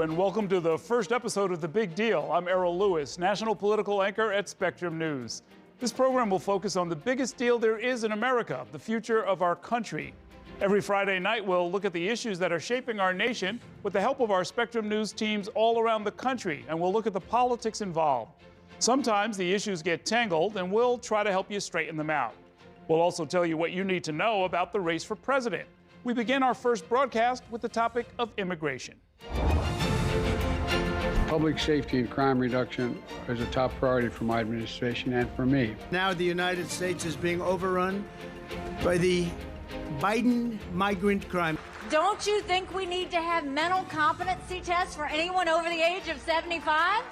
And welcome to the first episode of The Big Deal. I'm Errol Louis, national political anchor at Spectrum News. This program will focus on the biggest deal there is in America, the future of our country. Every Friday night, we'll look at the issues that are shaping our nation with the help of our Spectrum News teams all around the country, and we'll look at the politics involved. Sometimes the issues get tangled, and we'll try to help you straighten them out. We'll also tell you what you need to know about the race for president. We begin our first broadcast with the topic of immigration. Public safety and crime reduction is a top priority for my administration and for me. Now the United States is being overrun by the Biden migrant crime. Don't you think we need to have mental competency tests for anyone over the age of 75?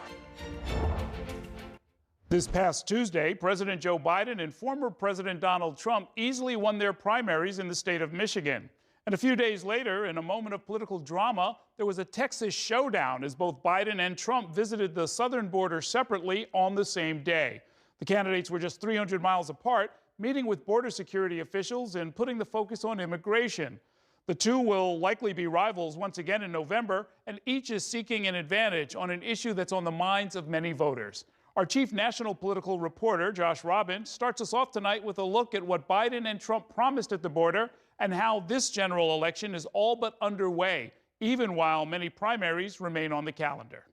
This past Tuesday, President Joe Biden and former President Donald Trump easily won their primaries in the state of Michigan. And a few days later, in a moment of political drama, there was a Texas showdown as both Biden and Trump visited the southern border separately on the same day. The candidates were just 300 miles apart, meeting with border security officials and putting the focus on immigration. The two will likely be rivals once again in November, and each is seeking an advantage on an issue that's on the minds of many voters. Our chief national political reporter, Josh Robbins, starts us off tonight with a look at what Biden and Trump promised at the border and how this general election is all but underway, even while many primaries remain on the calendar.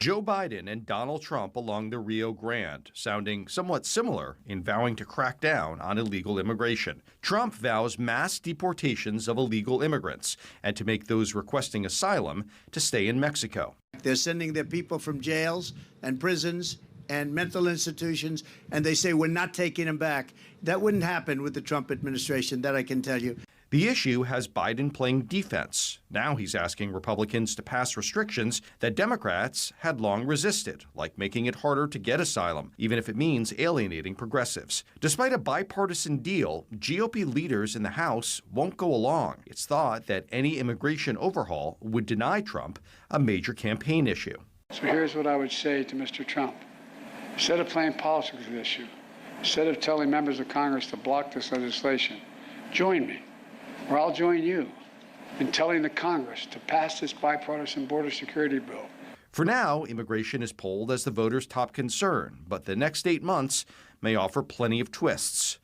Joe Biden and Donald Trump along the Rio Grande, sounding somewhat similar in vowing to crack down on illegal immigration. Trump vows mass deportations of illegal immigrants and to make those requesting asylum to stay in Mexico. They're sending their people from jails and prisons and mental institutions, and they say we're not taking them back. That wouldn't happen with the Trump administration, that I can tell you. The issue has Biden playing defense. Now he's asking Republicans to pass restrictions that Democrats had long resisted, like making it harder to get asylum, even if it means alienating progressives. Despite a bipartisan deal, GOP leaders in the House won't go along. It's thought that any immigration overhaul would deny Trump a major campaign issue. So here's what I would say to Mr. Trump. Instead of playing politics with this issue, instead of telling members of Congress to block this legislation, join me, or I'll join you in telling the Congress to pass this bipartisan border security bill. For now, immigration is polled as the voters' top concern, but the next 8 months may offer plenty of twists.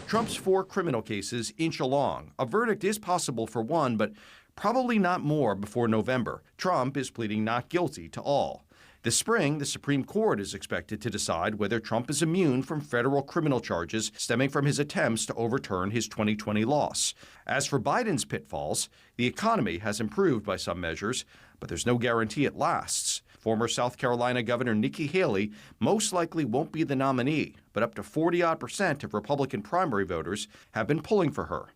Trump's 4 criminal cases inch along. A verdict is possible for one, but probably not more before November. Trump is pleading not guilty to all. This spring, the Supreme Court is expected to decide whether Trump is immune from federal criminal charges stemming from his attempts to overturn his 2020 loss. As for Biden's pitfalls, the economy has improved by some measures, but there's no guarantee it lasts. Former South Carolina Governor Nikki Haley most likely won't be the nominee, but up to 40% of Republican primary voters have been pulling for her.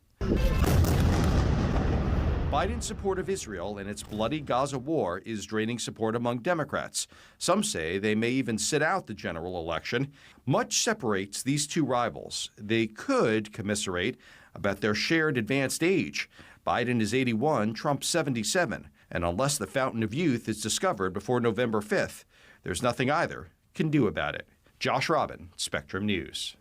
Biden's support of Israel and its bloody Gaza war is draining support among Democrats. Some say they may even sit out the general election. Much separates these two rivals. They could commiserate about their shared advanced age. Biden is 81, Trump 77, and unless the fountain of youth is discovered before November 5th, there's nothing either can do about it. Josh Robbins, Spectrum News.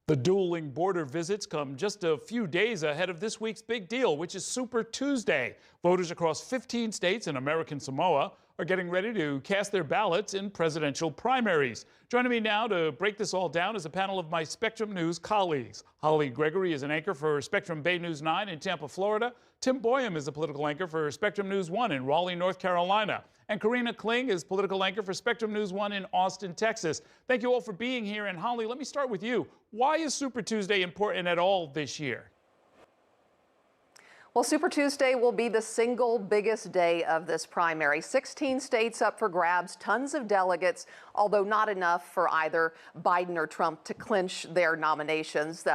The dueling border visits come just a few days ahead of this week's big deal, which is Super Tuesday. Voters across 15 states and American Samoa are getting ready to cast their ballots in presidential primaries. Joining me now to break this all down is a panel of my Spectrum News colleagues. Holly Gregory is an anchor for Spectrum Bay News 9 in Tampa, Florida. Tim Boyum is a political anchor for Spectrum News 1 in Raleigh, North Carolina. And Karina Kling is political anchor for Spectrum News 1 in Austin, Texas. Thank you all for being here. And Holly, let me start with you. Why is Super Tuesday important at all this year? Well, Super Tuesday will be the single biggest day of this primary. 16 states up for grabs, tons of delegates, although not enough for either Biden or Trump to clinch their nominations.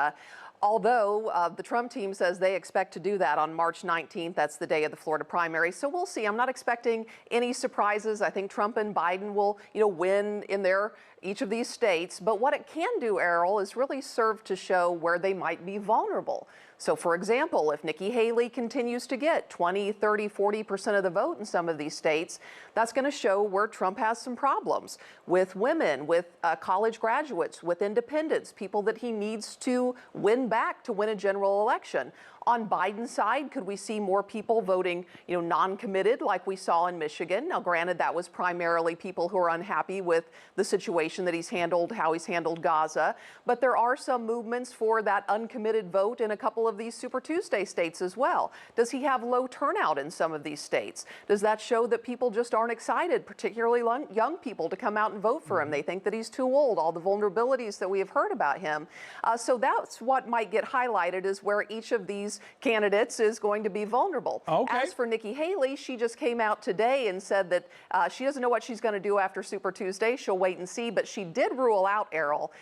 Although the Trump team says they expect to do that on March 19th. That's the day of the Florida primary. So we'll see. I'm not expecting any surprises. I think Trump and Biden will, win in their each of these states. But what it can do, Errol, is really serve to show where they might be vulnerable. So, for example, if Nikki Haley continues to get 20, 30, 40% of the vote in some of these states, that's going to show where Trump has some problems with women, with college graduates, with independents, people that he needs to win back to win a general election. On Biden's side, could we see more people voting, non-committed like we saw in Michigan? Now, granted, that was primarily people who are unhappy with the situation that he's handled, how he's handled Gaza. But there are some movements for that uncommitted vote in a couple of these Super Tuesday states as well. Does he have low turnout in some of these states? Does that show that people just aren't excited, particularly young people, to come out and vote for him? They think that he's too old, all the vulnerabilities that we have heard about him. So that's what might get highlighted, is where each of these candidates is going to be vulnerable. Okay. As for Nikki Haley, she just came out today and said that she doesn't know what she's going to do after Super Tuesday. She'll wait and see, but she did rule out, Errol,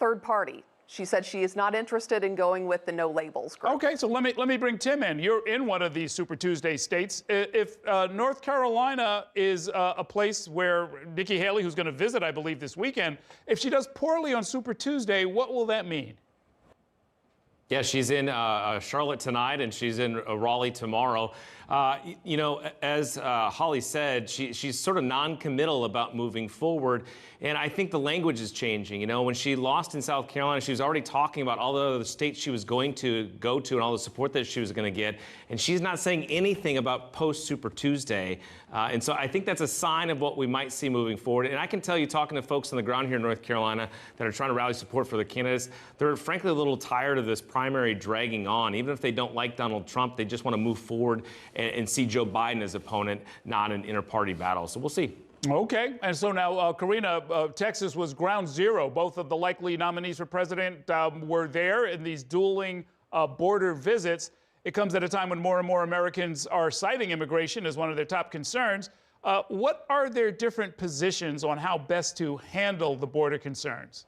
third party. She said she is not interested in going with the no labels group. Okay, so let me bring Tim in. You're in one of these Super Tuesday states. If North Carolina is a place where Nikki Haley, who's going to visit, I believe, this weekend, if she does poorly on Super Tuesday, what will that mean? Yeah, she's in Charlotte tonight, and she's in Raleigh tomorrow. As Holly said, she's sort of non-committal about moving forward, and I think the language is changing. When she lost in South Carolina, she was already talking about all the other states she was going to go to and all the support that she was going to get, and she's not saying anything about post-Super Tuesday. And so I think that's a sign of what we might see moving forward. And I can tell you, talking to folks on the ground here in North Carolina that are trying to rally support for the candidates, they're frankly a little tired of this primary dragging on. Even if they don't like Donald Trump, they just want to move forward and see Joe Biden as opponent, not an inter-party battle. So we'll see. Okay, and so now, Karina, Texas was ground zero. Both of the likely nominees for president were there in these dueling border visits. It comes at a time when more and more Americans are citing immigration as one of their top concerns. What are their different positions on how best to handle the border concerns?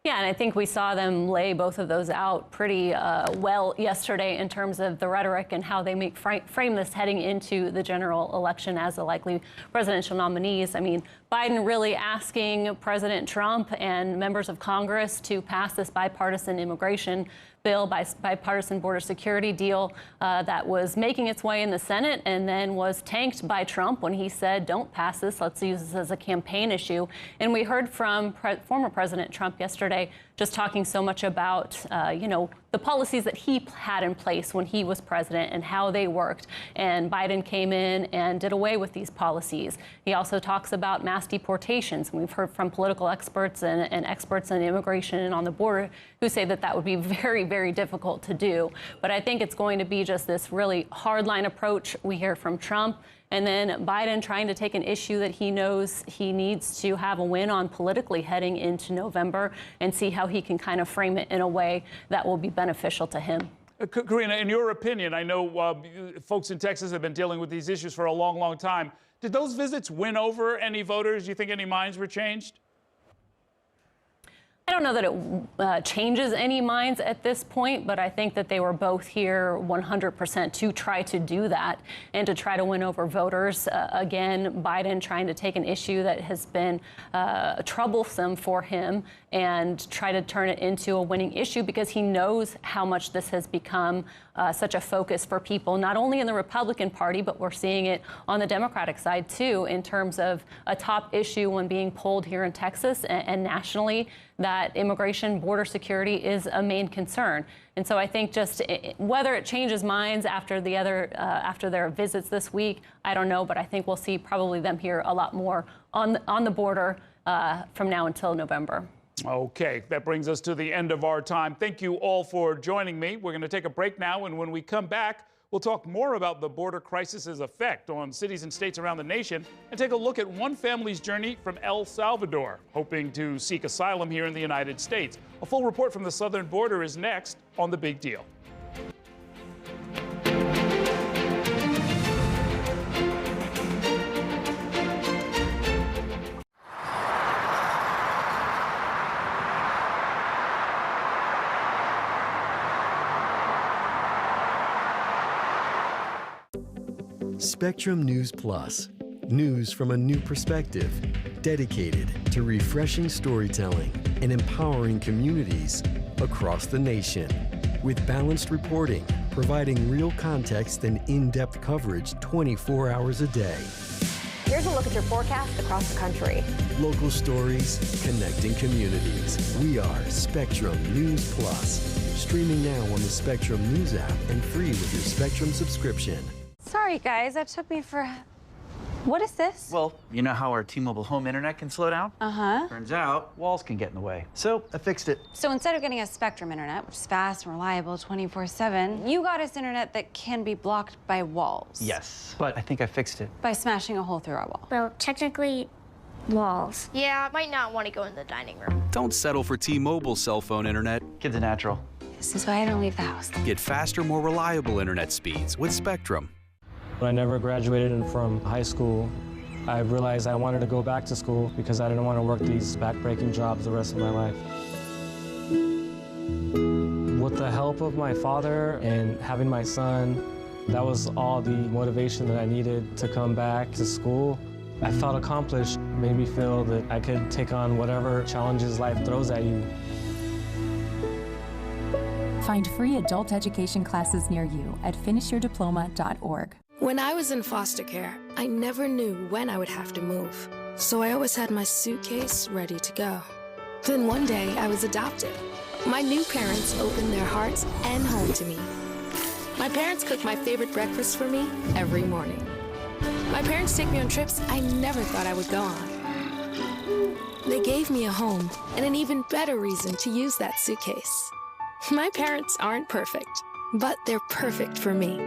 Yeah, and I think we saw them lay both of those out pretty well yesterday in terms of the rhetoric and how they make frame this heading into the general election as the likely presidential nominees. I mean, Biden really asking President Trump and members of Congress to pass this bipartisan immigration bill, bipartisan border security deal that was making its way in the Senate and then was tanked by Trump when he said, don't pass this, let's use this as a campaign issue. And we heard from former President Trump yesterday just talking so much about, the policies that he had in place when he was president and how they worked. And Biden came in and did away with these policies. He also talks about mass deportations. We've heard from political experts and experts in immigration and on the border who say that that would be very, very difficult to do. But I think it's going to be just this really hardline approach we hear from Trump. And then Biden trying to take an issue that he knows he needs to have a win on politically heading into November and see how he can kind of frame it in a way that will be beneficial to him. Karina, in your opinion, I know folks in Texas have been dealing with these issues for a long, long time. Did those visits win over any voters? Do you think any minds were changed? I don't know that it changes any minds at this point, but I think that they were both here 100% to try to do that and to try to win over voters. Again, Biden trying to take an issue that has been troublesome for him and try to turn it into a winning issue because he knows how much this has become such a focus for people, not only in the Republican Party, but we're seeing it on the Democratic side, too, in terms of a top issue when being polled here in Texas and nationally, that immigration, border security is a main concern. And so I think just whether it changes minds after their visits this week, I don't know, but I think we'll see probably them here a lot more on the border from now until November. Okay, that brings us to the end of our time. Thank you all for joining me. We're going to take a break now, and when we come back, we'll talk more about the border crisis's effect on cities and states around the nation and take a look at one family's journey from El Salvador, hoping to seek asylum here in the United States. A full report from the southern border is next on The Big Deal. Spectrum News Plus. News from a new perspective. dedicated to refreshing storytelling and empowering communities across the nation. With balanced reporting, providing real context and in-depth coverage 24 hours a day. Here's a look at your forecast across the country. Local stories, connecting communities. We are Spectrum News Plus. Streaming now on the Spectrum News app and free with your Spectrum subscription. Sorry, guys, that took me for... What is this? Well, you know how our T-Mobile home internet can slow down? Uh-huh. Turns out, walls can get in the way. So I fixed it. So instead of getting us Spectrum internet, which is fast and reliable 24/7, you got us internet that can be blocked by walls. Yes, but I think I fixed it. By smashing a hole through our wall. Well, technically, walls. Yeah, I might not want to go in the dining room. Don't settle for T-Mobile cell phone internet. Kids are natural. This is why I don't leave the house. Get faster, more reliable internet speeds with Spectrum. When I never graduated from high school, I realized I wanted to go back to school because I didn't want to work these back-breaking jobs the rest of my life. With the help of my father and having my son, that was all the motivation that I needed to come back to school. I felt accomplished, made me feel that I could take on whatever challenges life throws at you. Find free adult education classes near you at finishyourdiploma.org. When I was in foster care, I never knew when I would have to move. So I always had my suitcase ready to go. Then one day, I was adopted. My new parents opened their hearts and home to me. My parents cook my favorite breakfast for me every morning. My parents take me on trips I never thought I would go on. They gave me a home and an even better reason to use that suitcase. My parents aren't perfect, but they're perfect for me.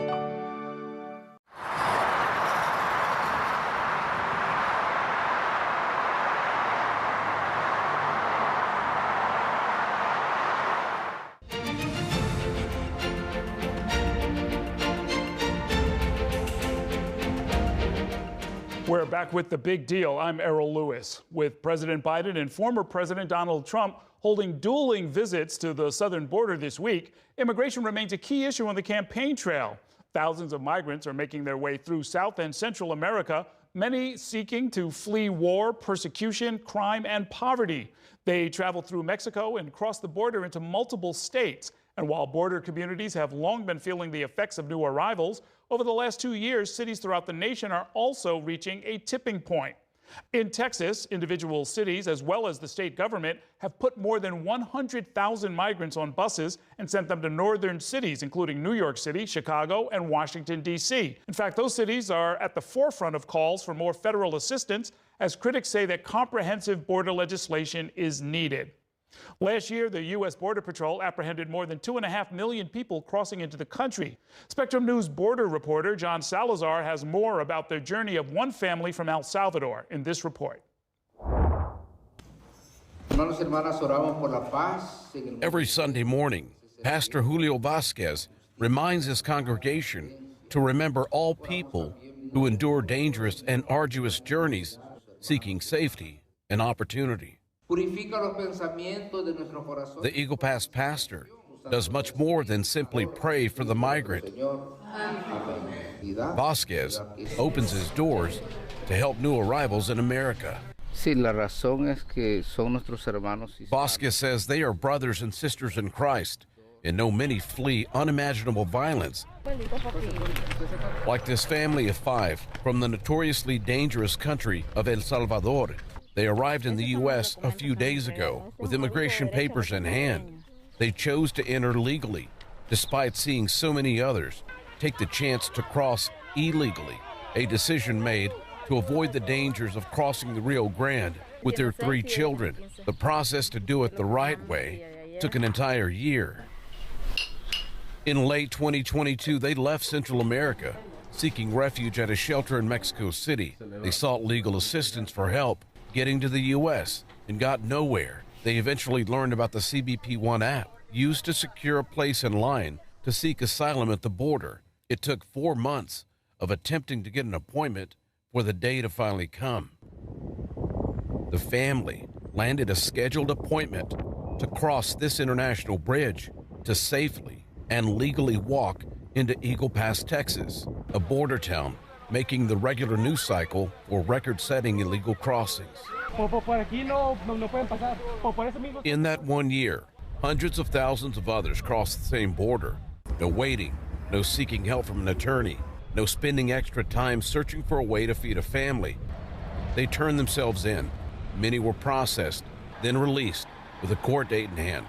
We're back with The Big Deal. I'm Errol Louis. With President Biden and former President Donald Trump holding dueling visits to the southern border this week, immigration remains a key issue on the campaign trail. Thousands of migrants are making their way through South and Central America, many seeking to flee war, persecution, crime, and poverty. They travel through Mexico and cross the border into multiple states. And while border communities have long been feeling the effects of new arrivals, over the last 2 years, cities throughout the nation are also reaching a tipping point. In Texas, individual cities, as well as the state government, have put more than 100,000 migrants on buses and sent them to northern cities, including New York City, Chicago, and Washington, D.C. In fact, those cities are at the forefront of calls for more federal assistance, as critics say that comprehensive border legislation is needed. Last year, the U.S. Border Patrol apprehended more than 2.5 million people crossing into the country. Spectrum News border reporter John Salazar has more about the journey of one family from El Salvador in this report. Every Sunday morning, Pastor Julio Vasquez reminds his congregation to remember all people who endure dangerous and arduous journeys seeking safety and opportunity. The Eagle Pass pastor does much more than simply pray for the migrant. Vasquez opens his doors to help new arrivals in America. Vasquez says they are brothers and sisters in Christ and know many flee unimaginable violence. Like this family of 5 from the notoriously dangerous country of El Salvador. They arrived in the U.S. a few days ago with immigration papers in hand. They chose to enter legally, despite seeing so many others take the chance to cross illegally, a decision made to avoid the dangers of crossing the Rio Grande with their 3 children. The process to do it the right way took an entire year. In late 2022, they left Central America, seeking refuge at a shelter in Mexico City. They sought legal assistance for help getting to the U.S. and got nowhere. They eventually learned about the CBP-1 app, used to secure a place in line to seek asylum at the border. It took 4 months of attempting to get an appointment for the day to finally come. The family landed a scheduled appointment to cross this international bridge to safely and legally walk into Eagle Pass, Texas, a border town making the regular news cycle for record-setting illegal crossings. In that 1 year, hundreds of thousands of others crossed the same border. No waiting, no seeking help from an attorney, no spending extra time searching for a way to feed a family. They turned themselves in. Many were processed, then released with a court date in hand.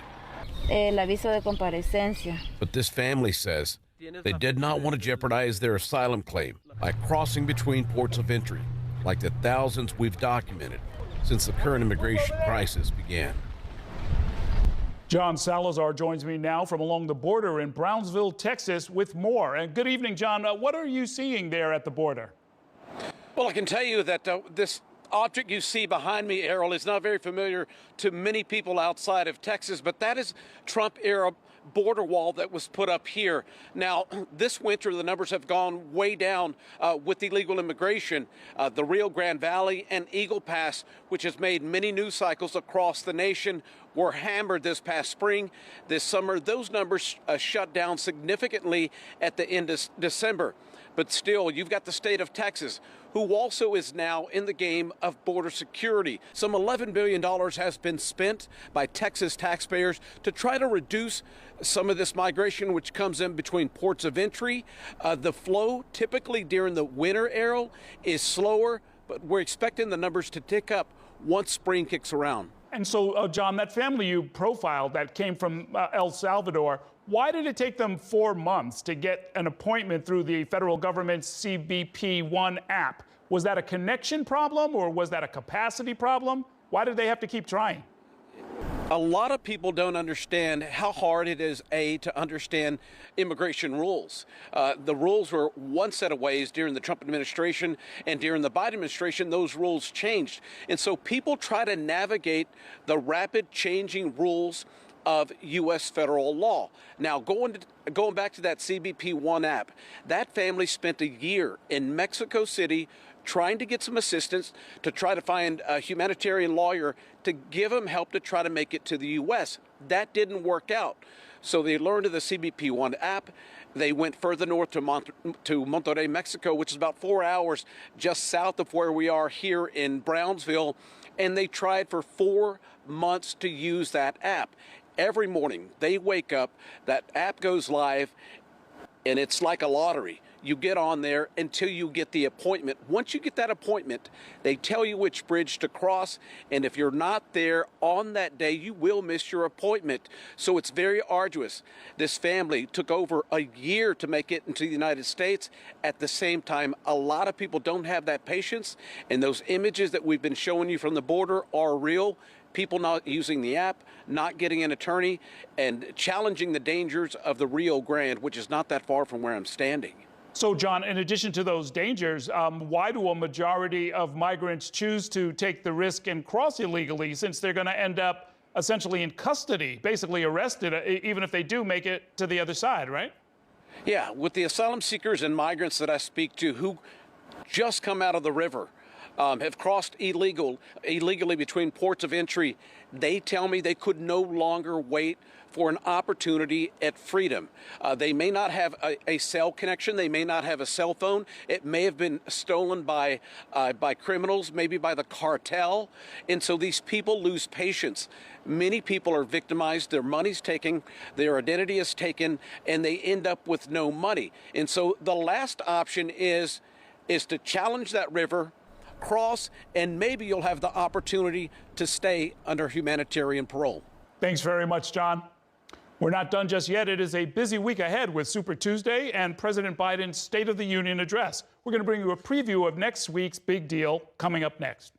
El aviso de comparecencia. But this family says they did not want to jeopardize their asylum claim by crossing between ports of entry, like the thousands we've documented since the current immigration crisis began. John Salazar joins me now from along the border in Brownsville, Texas, with more. And good evening, John. What are you seeing there at the border? Well, I can tell you that this object you see behind me, Errol, is not very familiar to many people outside of Texas, but that is Trump-era border wall that was put up here. Now, this winter, the numbers have gone way down with illegal immigration. The Rio Grande Valley and Eagle Pass, which has made many news cycles across the nation, were hammered this past spring. This summer, those numbers shut down significantly at the end of December. But still, you've got the state of Texas, who also is now in the game of border security. Some $11 billion has been spent by Texas taxpayers to try to reduce some of this migration, which comes in between ports of entry. The flow, typically during the winter, Errol, is slower, but we're expecting the numbers to tick up once spring kicks around. And so, John, that family you profiled that came from El Salvador, why did it take them 4 months to get an appointment through the federal government's CBP-1 app? Was that a connection problem or was that a capacity problem? Why did they have to keep trying? A lot of people don't understand how hard it is, to understand immigration rules. The rules were one set of ways during the Trump administration, and during the Biden administration, those rules changed. And so people try to navigate the rapid changing rules of U.S. federal law. Now, going back to that CBP-1 app, that family spent a year in Mexico City trying to get some assistance to try to find a humanitarian lawyer to give them help to try to make it to the U.S. That didn't work out. So they learned of the CBP-1 app. They went further north to Monterrey, Mexico, which is about 4 hours just south of where we are here in Brownsville. And they tried for 4 months to use that app. Every morning they wake up, that app goes live, and it's like a lottery. You get on there until you get the appointment. Once you get that appointment, they tell you which bridge to cross, and if you're not there on that day, you will miss your appointment. So it's very arduous. This family took over a year to make it into the United States. At the same time, a lot of people don't have that patience, and those images that we've been showing you from the border are real. People not using the app, not getting an attorney, and challenging the dangers of the Rio Grande, which is not that far from where I'm standing. So, John, in addition to those dangers, why do a majority of migrants choose to take the risk and cross illegally, since they're going to end up essentially in custody, basically arrested, even if they do make it to the other side, right? Yeah, with the asylum seekers and migrants that I speak to who just come out of the river, have crossed illegally between ports of entry, they tell me they could no longer wait for an opportunity at freedom. They may not have a cell connection. They may not have a cell phone. It may have been stolen by criminals, maybe by the cartel. And so these people lose patience. Many people are victimized. Their money's taken, their identity is taken, and they end up with no money. And so the last option is to challenge that river, cross, and maybe you'll have the opportunity to stay under humanitarian parole. Thanks very much, John. We're not done just yet. It is a busy week ahead with Super Tuesday and President Biden's State of the Union address. We're going to bring you a preview of next week's big deal coming up next.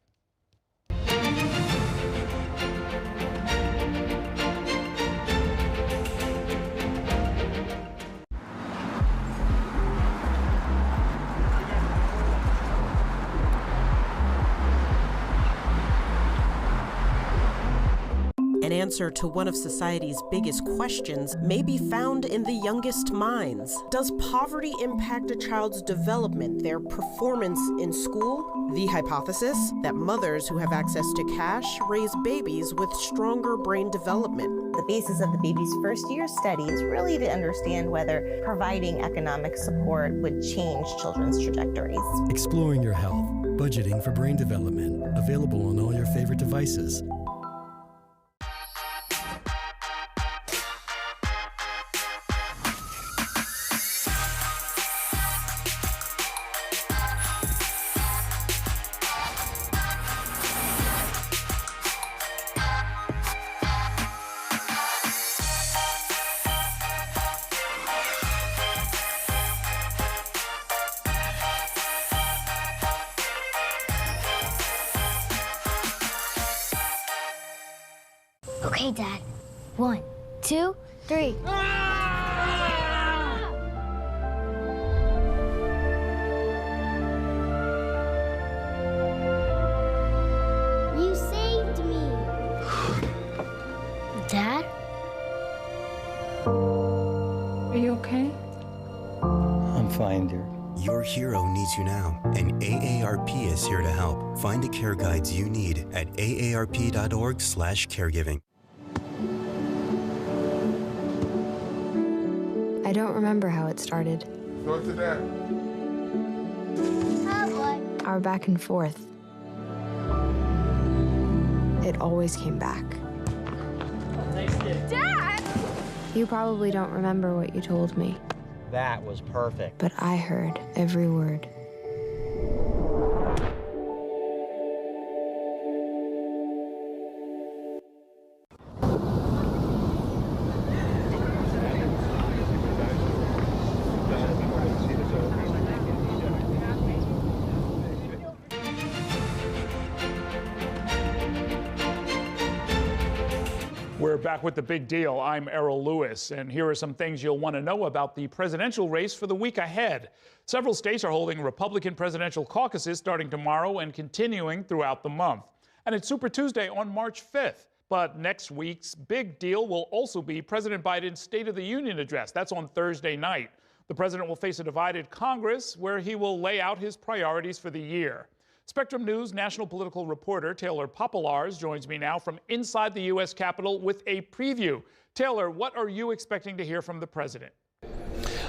An answer to one of society's biggest questions may be found in the youngest minds. Does poverty impact a child's development, their performance in school? The hypothesis that mothers who have access to cash raise babies with stronger brain development. The basis of the baby's first year study is really to understand whether providing economic support would change children's trajectories. Exploring your health, budgeting for brain development. Available on all your favorite devices. Okay, Dad. 1, 2, 3. You saved me. Dad? Are you okay? I'm fine, dear. Your hero needs you now, and AARP is here to help. Find the care guides you need at aarp.org/caregiving. I don't remember how it started. Go to that. Our back and forth. It always came back. Dad! You probably don't remember what you told me, That was perfect. but I heard every word. We're back with the big deal. I'm Errol Louis, and here are some things you'll want to know about the presidential race for the week ahead. Several states are holding Republican presidential caucuses starting tomorrow and continuing throughout the month. And it's Super Tuesday on March 5th. But next week's big deal will also be President Biden's State of the Union address. That's on Thursday night. The president will face a divided Congress where he will lay out his priorities for the year. Spectrum News national political reporter Taylor Popolars joins me now from inside the U.S. Capitol with a preview. Taylor, what are you expecting to hear from the president?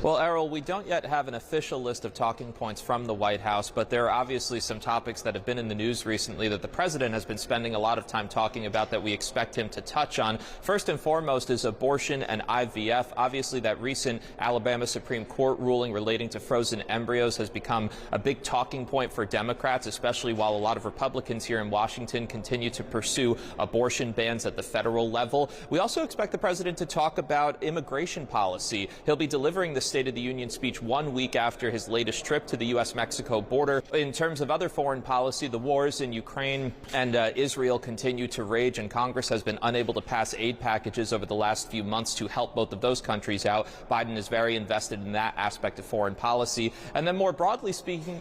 Well, Errol, we don't yet have an official list of talking points from the White House, but there are obviously some topics that have been in the news recently that the president has been spending a lot of time talking about that we expect him to touch on. First and foremost is abortion and IVF. Obviously, that recent Alabama Supreme Court ruling relating to frozen embryos has become a big talking point for Democrats, especially while a lot of Republicans here in Washington continue to pursue abortion bans at the federal level. We also expect the president to talk about immigration policy. He'll be delivering the State of the Union speech 1 week after his latest trip to the U.S.-Mexico border. In terms of other foreign policy, the wars in Ukraine and Israel continue to rage, and Congress has been unable to pass aid packages over the last few months to help both of those countries out. Biden is very invested in that aspect of foreign policy. And then more broadly speaking,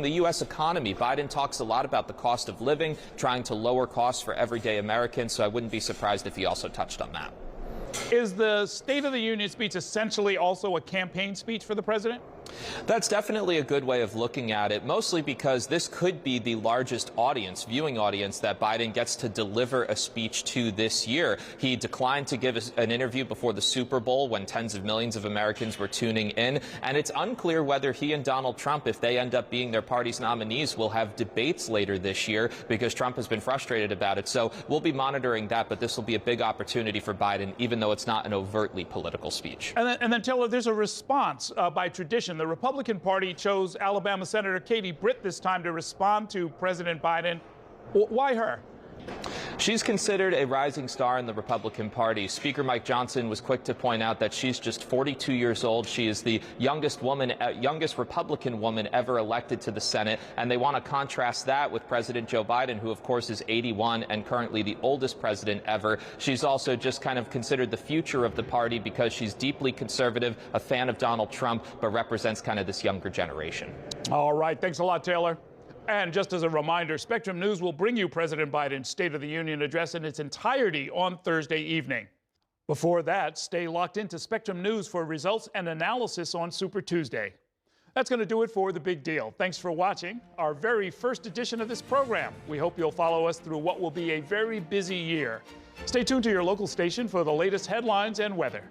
the U.S. economy. Biden talks a lot about the cost of living, trying to lower costs for everyday Americans, so I wouldn't be surprised if he also touched on that. Is the State of the Union speech essentially also a campaign speech for the president? That's definitely a good way of looking at it, mostly because this could be the largest viewing audience that Biden gets to deliver a speech to this year. He declined to give an interview before the Super Bowl when tens of millions of Americans were tuning in, and it's unclear whether he and Donald Trump, if they end up being their party's nominees, will have debates later this year because Trump has been frustrated about it. So we'll be monitoring that, but this will be a big opportunity for Biden, even though it's not an overtly political speech. And then Taylor, there's a response by tradition. The Republican Party chose Alabama Senator Katie Britt this time to respond to President Biden. Why her? She's considered a rising star in the Republican Party. Speaker Mike Johnson was quick to point out that she's just 42 years old. She is the youngest Republican woman ever elected to the Senate, and they want to contrast that with President Joe Biden, who of course is 81 and currently the oldest president ever. She's also just kind of considered the future of the party because she's deeply conservative, a fan of Donald Trump, but represents kind of this younger generation. All right, thanks a lot, Taylor. And just as a reminder, Spectrum News will bring you President Biden's State of the Union address in its entirety on Thursday evening. Before that, stay locked into Spectrum News for results and analysis on Super Tuesday. That's going to do it for The Big Deal. Thanks for watching our very first edition of this program. We hope you'll follow us through what will be a very busy year. Stay tuned to your local station for the latest headlines and weather.